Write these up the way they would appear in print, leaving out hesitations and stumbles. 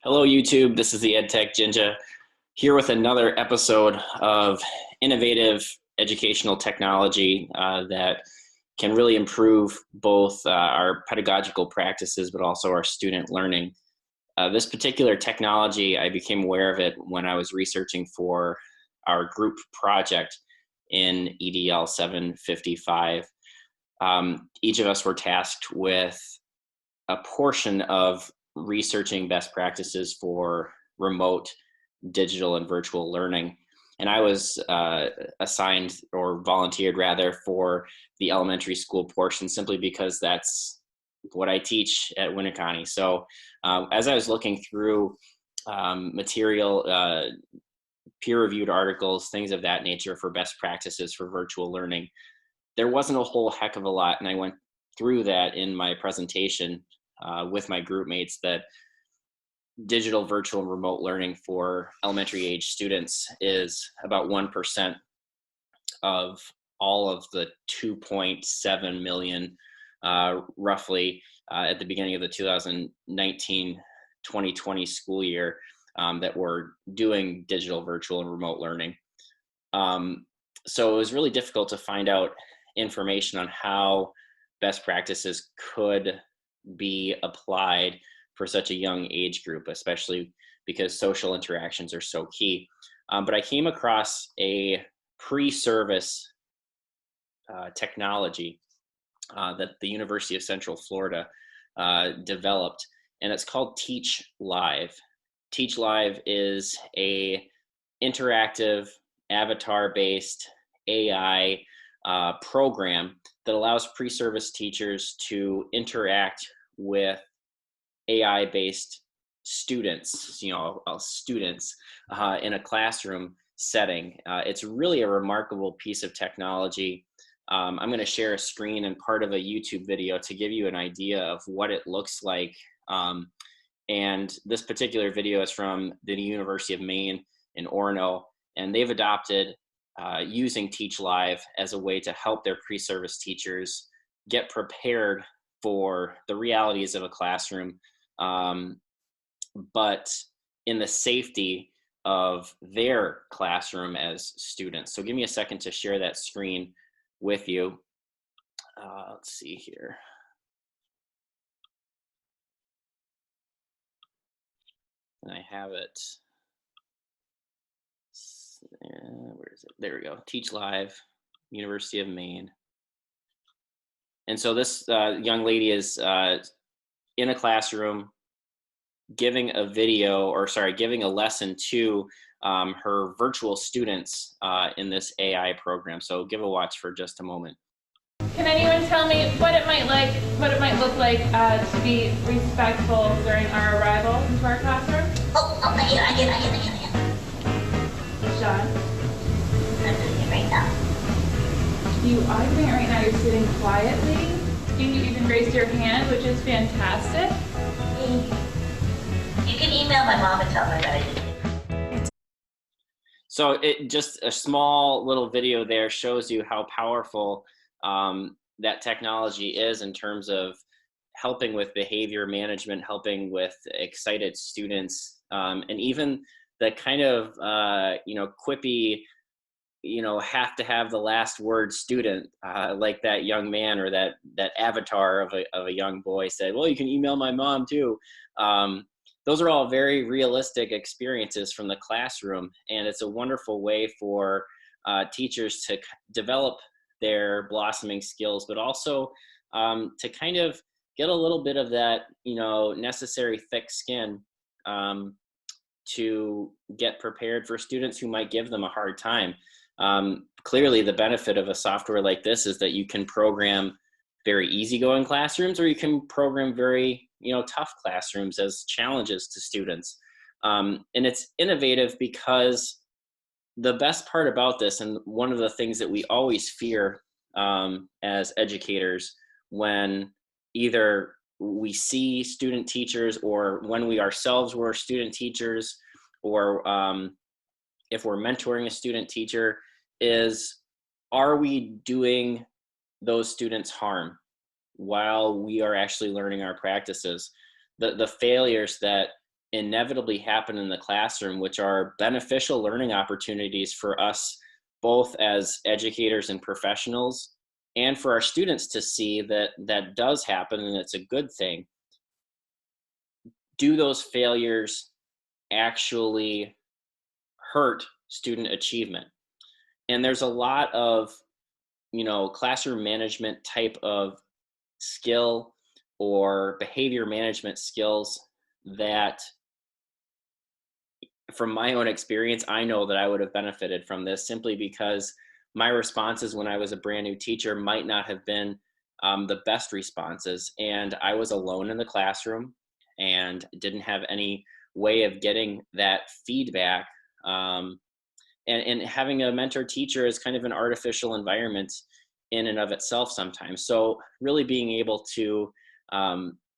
Hello, YouTube. This is the EdTech Jinja here with another episode of innovative educational technology that can really improve both our pedagogical practices, but also our student learning. This particular technology, I became aware of it when I was researching for our group project in EDL 755. Each of us were tasked with a portion of researching best practices for remote digital and virtual learning. And I was assigned or volunteered rather for the elementary school portion simply because that's what I teach at Winneconne. So as I was looking through material, peer-reviewed articles, things of that nature for best practices for virtual learning, there wasn't a whole heck of a lot. And I went through that in my presentation with my group mates that digital, virtual, and remote learning for elementary age students is about 1% of all of the 2.7 million roughly at the beginning of the 2019-2020 school year that were doing digital, virtual, and remote learning. So it was really difficult to find out information on how best practices could be applied for such a young age group, especially because social interactions are so key. But I came across a pre-service technology that the University of Central Florida developed, and it's called TeachLivE. TeachLivE is a interactive, avatar-based AI program that allows pre-service teachers to interact with AI-based students, students in a classroom setting. It's really a remarkable piece of technology. I'm going to share a screen and part of a YouTube video to give you an idea of what it looks like. And this particular video is from the University of Maine in Orono, and they've adopted using TeachLivE as a way to help their pre-service teachers get prepared for the realities of a classroom, but in the safety of their classroom as students. So give me a second to share that screen with you. Let's see here. And I have it. Where is it? There we go. TeachLivE, University of Maine. And so this young lady is in a classroom giving a lesson to her virtual students in this AI program. So give a watch for just a moment. Can anyone tell me what it might look like to be respectful during our arrival into our classroom? I get. Sean? I'm doing it right now. You are doing it right now. You're sitting quietly. You even raised your hand, which is fantastic. You can email my mom and tell her that I did it. So it just a small little video there shows you how powerful that technology is in terms of helping with behavior management, helping with excited students, and even the kind of quippy, have to have the last word student, like that young man or that avatar of a young boy said, well, you can email my mom too. Those are all very realistic experiences from the classroom, and it's a wonderful way for teachers to develop their blossoming skills, but also to kind of get a little bit of that, necessary thick skin to get prepared for students who might give them a hard time. Clearly, the benefit of a software like this is that you can program very easygoing classrooms, or you can program very, tough classrooms as challenges to students. And it's innovative because the best part about this, and one of the things that we always fear as educators when either we see student teachers or when we ourselves were student teachers, or if we're mentoring a student teacher, is are we doing those students harm while we are actually learning our practices? The failures that inevitably happen in the classroom, which are beneficial learning opportunities for us both as educators and professionals, and for our students to see that that does happen and it's a good thing. Do those failures actually hurt student achievement? And there's a lot of, classroom management type of skill or behavior management skills that, from my own experience, I know that I would have benefited from this, simply because my responses when I was a brand new teacher might not have been the best responses. And I was alone in the classroom and didn't have any way of getting that feedback. And having a mentor teacher is kind of an artificial environment in and of itself sometimes. So really being able to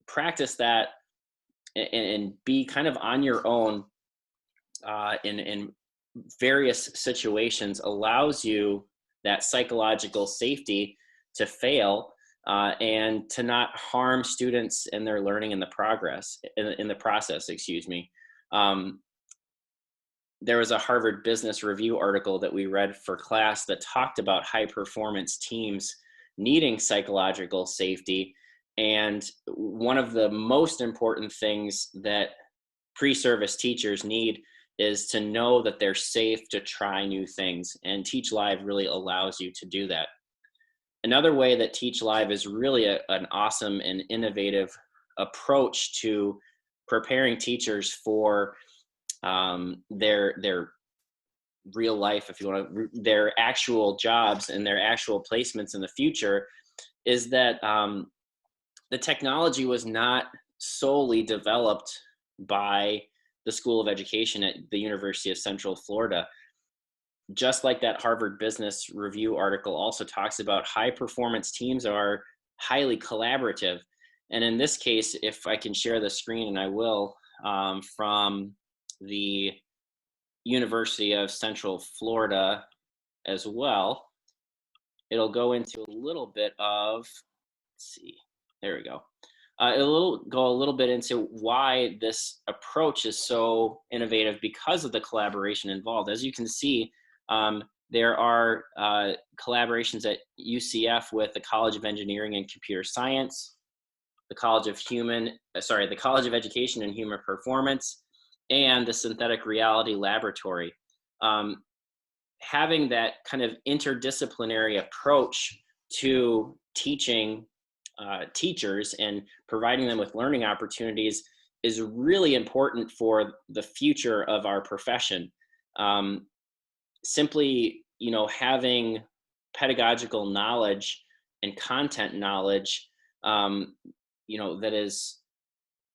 practice that and be kind of on your own in various situations allows you that psychological safety to fail and to not harm students in their learning in the in the process, excuse me. There was a Harvard Business Review article that we read for class that talked about high performance teams needing psychological safety. And one of the most important things that pre-service teachers need is to know that they're safe to try new things. And TeachLivE really allows you to do that. Another way that TeachLivE is really an awesome and innovative approach to preparing teachers for their real life, if you want to, their actual jobs and their actual placements in the future, is that the technology was not solely developed by the School of Education at the University of Central Florida. Just like that Harvard Business Review article also talks about, high performance teams are highly collaborative. And in this case, if I can share the screen, and I will, from the University of Central Florida as well, it'll go into a little bit of, let's see, there we go. It'll go a little bit into why this approach is so innovative because of the collaboration involved. As you can see, there are collaborations at UCF with the College of Engineering and Computer Science, the College of Education and Human Performance, and the Synthetic Reality Laboratory. Having that kind of interdisciplinary approach to teaching teachers and providing them with learning opportunities is really important for the future of our profession. Simply, having pedagogical knowledge and content knowledge, that is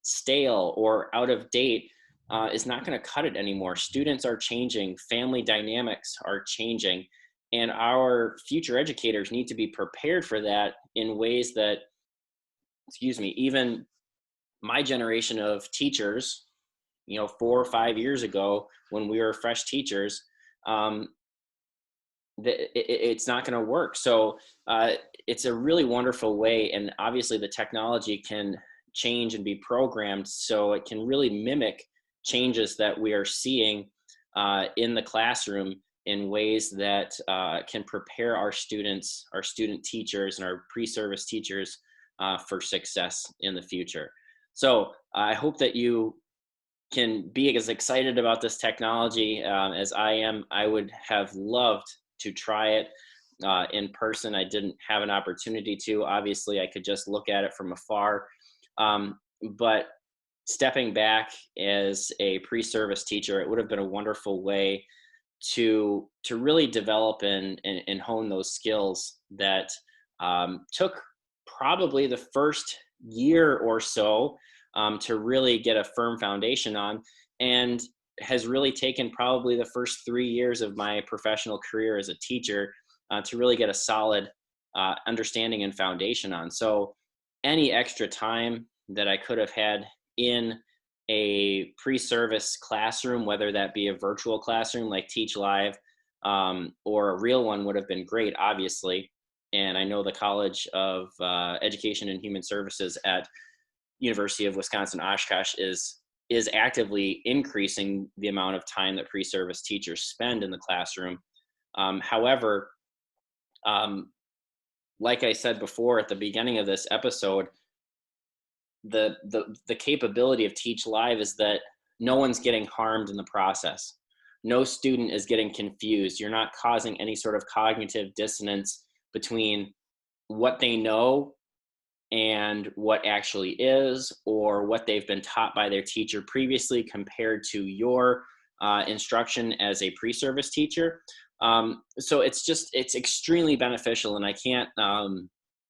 stale or out of date is not going to cut it anymore. Students are changing, family dynamics are changing, and our future educators need to be prepared for that in ways that, even my generation of teachers, 4 or 5 years ago when we were fresh teachers, it's not going to work. So it's a really wonderful way, and obviously the technology can change and be programmed so it can really mimic changes that we are seeing in the classroom in ways that can prepare our students, our student teachers, and our pre-service teachers for success in the future. So I hope that you can be as excited about this technology as I am. I would have loved to try it in person. I didn't have an opportunity to. Obviously, I could just look at it from afar. But stepping back as a pre-service teacher, it would have been a wonderful way to really develop and hone those skills that took probably the first year or so to really get a firm foundation on, and has really taken probably the first 3 years of my professional career as a teacher to really get a solid understanding and foundation on. So any extra time that I could have had in a pre-service classroom, whether that be a virtual classroom like TeachLivE or a real one, would have been great, obviously. And I know the College of Education and Human Services at University of Wisconsin-Oshkosh is is actively increasing the amount of time that pre-service teachers spend in the classroom. However, like I said before at the beginning of this episode, the capability of TeachLivE is that no one's getting harmed in the process. No student is getting confused. You're not causing any sort of cognitive dissonance between what they know and what actually is, or what they've been taught by their teacher previously compared to your instruction as a pre-service teacher. So it's extremely beneficial, and I can't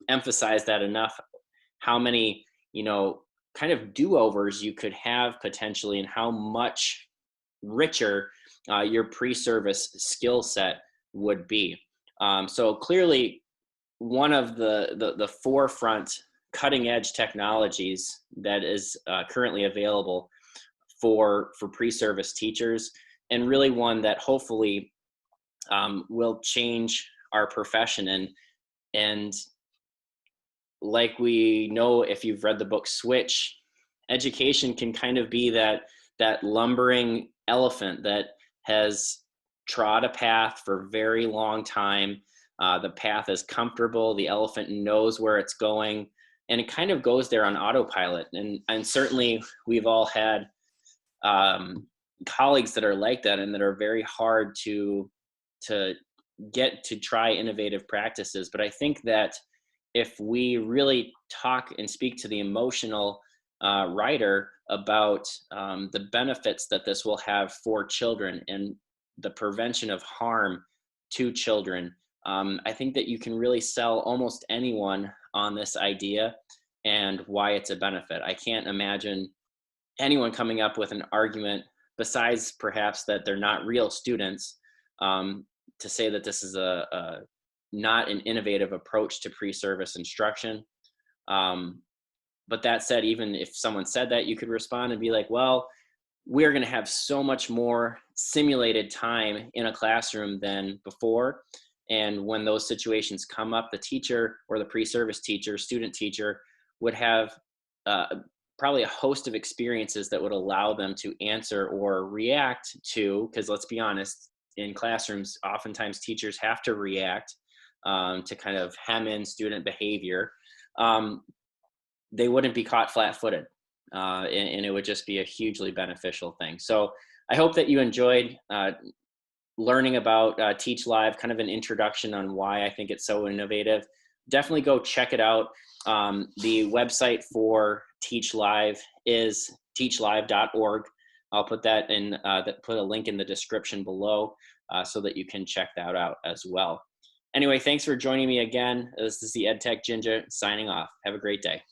emphasize that enough, how many, kind of do-overs you could have potentially, and how much richer your pre-service skill set would be. So clearly, one of the forefront cutting edge technologies that is currently available for pre-service teachers, and really one that hopefully will change our profession. And like we know, if you've read the book Switch, education can kind of be that lumbering elephant that has trod a path for a very long time. The path is comfortable. The elephant knows where it's going, and it kind of goes there on autopilot. And certainly we've all had colleagues that are like that, and that are very hard to get to try innovative practices. But I think that if we really talk and speak to the emotional writer about the benefits that this will have for children and the prevention of harm to children, I think that you can really sell almost anyone on this idea and why it's a benefit. I can't imagine anyone coming up with an argument, besides perhaps that they're not real students, to say that this is not an innovative approach to pre-service instruction. But that said, even if someone said that, you could respond and be like, well, we're going to have so much more simulated time in a classroom than before. And when those situations come up, the teacher or the pre-service teacher, student teacher, would have probably a host of experiences that would allow them to answer or react to, because let's be honest, in classrooms, oftentimes teachers have to react to kind of hem in student behavior. They wouldn't be caught flat-footed, and it would just be a hugely beneficial thing. So I hope that you enjoyed learning about TeachLivE, kind of an introduction on why I think it's so innovative. Definitely go check it out. The website for TeachLivE is teachlive.org. I'll put that in, put a link in the description below so that you can check that out as well. Anyway, thanks for joining me again. This is the EdTech Ginger signing off. Have a great day.